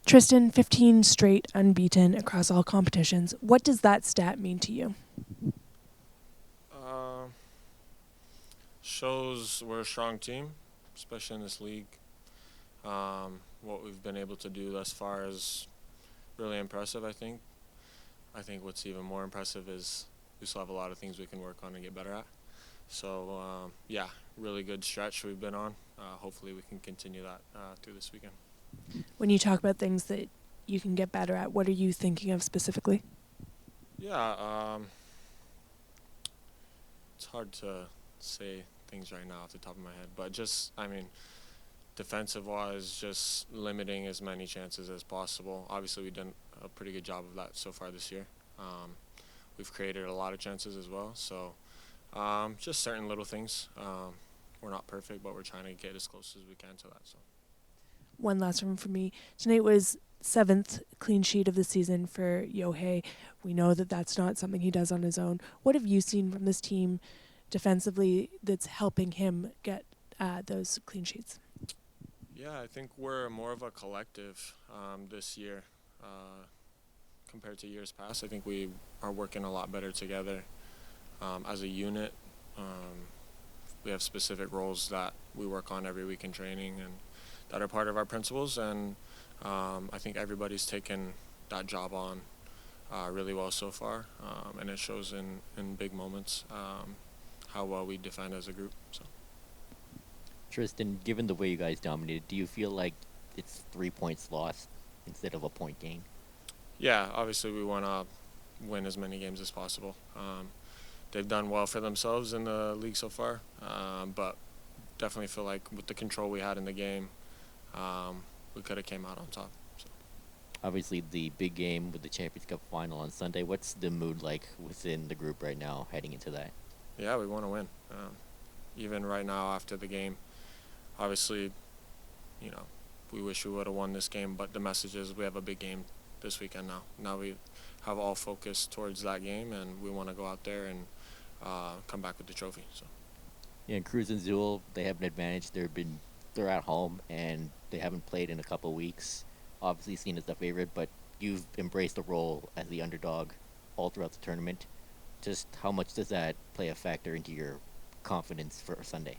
Tristan, 15 straight unbeaten across all competitions. What does that stat mean to you? Uh, Shows we're a strong team, especially in this league. What we've been able to do thus far is really impressive, I think. I think what's even more impressive is we still have a lot of things we can work on and get better at. So, yeah, really good stretch we've been on. Hopefully we can continue that through this weekend. When you talk about things that you can get better at, what are you thinking of specifically? Yeah, it's hard to say things right now off the top of my head, but just, defensive-wise, just limiting as many chances as possible. Obviously, we've done a pretty good job of that so far this year. We've created a lot of chances as well, so just certain little things. We're not perfect, but we're trying to get as close as we can to that. So. One last one for me. Tonight was 7th clean sheet of the season for Yohei. We know that that's not something he does on his own. What have you seen from this team defensively that's helping him get those clean sheets? Yeah, I think we're more of a collective this year compared to years past. I think we are working a lot better together as a unit. We have specific roles that we work on every week in training and that are part of our principles, and I think everybody's taken that job on really well so far, and it shows in big moments how well we defend as a group. So. Tristan, given the way you guys dominated, do you feel like it's 3 points lost instead of a point gain? Yeah, obviously we want to win as many games as possible. They've done well for themselves in the league so far, but definitely feel like with the control we had in the game, we could have came out on top. So. Obviously, the big game with the Champions Cup final on Sunday. What's the mood like within the group right now heading into that? Yeah, we want to win. Even right now after the game, obviously, we wish we would have won this game, but the message is we have a big game this weekend now. Now we have all focus towards that game, and we want to go out there and come back with the trophy. So. Yeah, Cruz and Zool, they have an advantage. They're at home and they haven't played in a couple weeks. Obviously seen as the favorite, but you've embraced the role as the underdog all throughout the tournament. Just how much does that play a factor into your confidence for Sunday?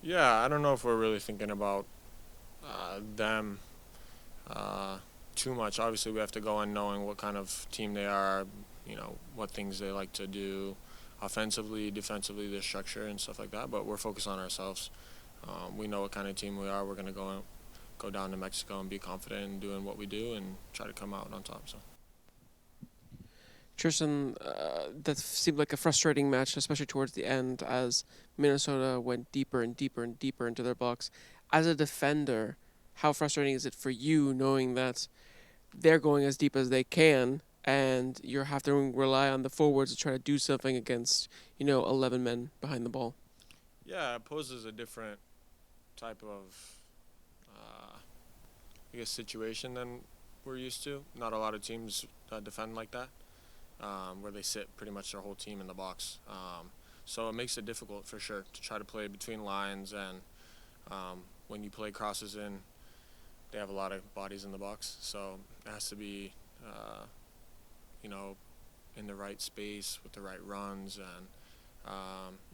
Yeah, I don't know if we're really thinking about them too much. Obviously, we have to go in knowing what kind of team they are, what things they like to do, offensively, defensively, their structure and stuff like that. But we're focused on ourselves. We know what kind of team we are. We're going to go down to Mexico and be confident in doing what we do and try to come out on top. So. Tristan, that seemed like a frustrating match, especially towards the end, as Minnesota went deeper and deeper and deeper into their box. As a defender, how frustrating is it for you knowing that they're going as deep as they can, and you have to rely on the forwards to try to do something against, 11 men behind the ball? Yeah, it poses a different type of, situation than we're used to. Not a lot of teams defend like that, where they sit pretty much their whole team in the box. So it makes it difficult for sure to try to play between lines, and when you play crosses in, they have a lot of bodies in the box. So it has to be, in the right space with the right runs. And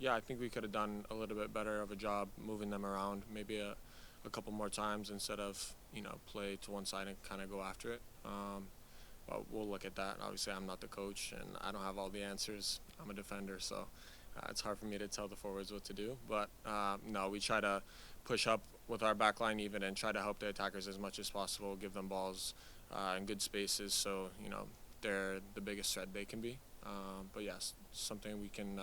I think we could have done a little bit better of a job moving them around, maybe a couple more times instead of, play to one side and kind of go after it. But we'll look at that. Obviously, I'm not the coach, and I don't have all the answers. I'm a defender, so it's hard for me to tell the forwards what to do. But, no, we try to push up with our back line even and try to help the attackers as much as possible, give them balls in good spaces so, they're the biggest threat they can be. But, yes, something we can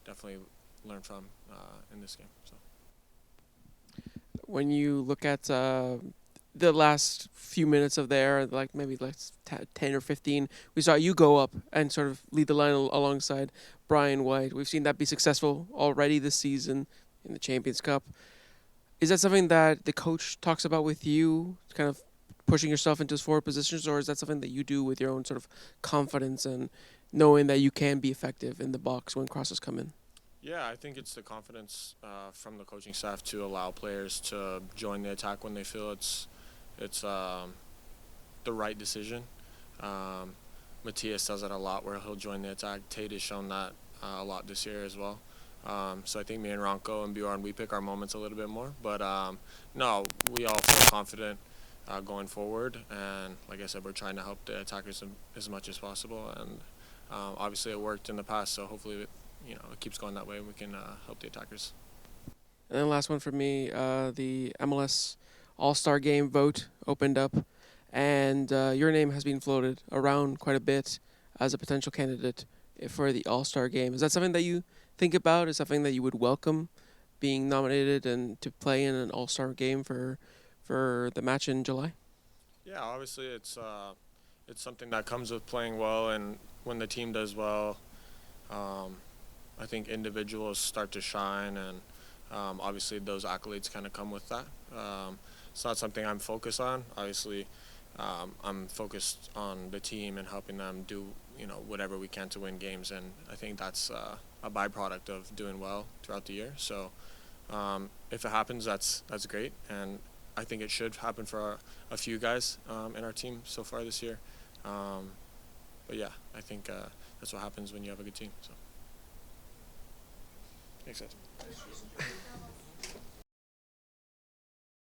definitely learn from in this game. So. When you look at the last few minutes of there, like maybe 10 or 15, we saw you go up and sort of lead the line alongside Brian White. We've seen that be successful already this season in the Champions Cup. Is that something that the coach talks about with you, kind of pushing yourself into his forward positions, or is that something that you do with your own sort of confidence and knowing that you can be effective in the box when crosses come in? Yeah, I think it's the confidence from the coaching staff to allow players to join the attack when they feel it's the right decision. Matthias does it a lot where he'll join the attack. Tate has shown that a lot this year as well. So I think me and Ronco and Bjorn, we pick our moments a little bit more. But no, we all feel confident going forward. And like I said, we're trying to help the attackers as much as possible. And obviously it worked in the past, so hopefully it keeps going that way and we can help the attackers. And then last one for me, the MLS AllStar Game vote opened up, and your name has been floated around quite a bit as a potential candidate for the AllStar Game. Is that something that you think about? Is something that you would welcome, being nominated and to play in an AllStar Game for the match in July? Yeah, obviously it's something that comes with playing well, and when the team does well, I think individuals start to shine, and obviously those accolades kind of come with that. It's not something I'm focused on. Obviously, I'm focused on the team and helping them do whatever we can to win games, and I think that's a byproduct of doing well throughout the year. So if it happens, that's great, and I think it should happen for a few guys in our team so far this year. But yeah, I think that's what happens when you have a good team. So. Makes sense.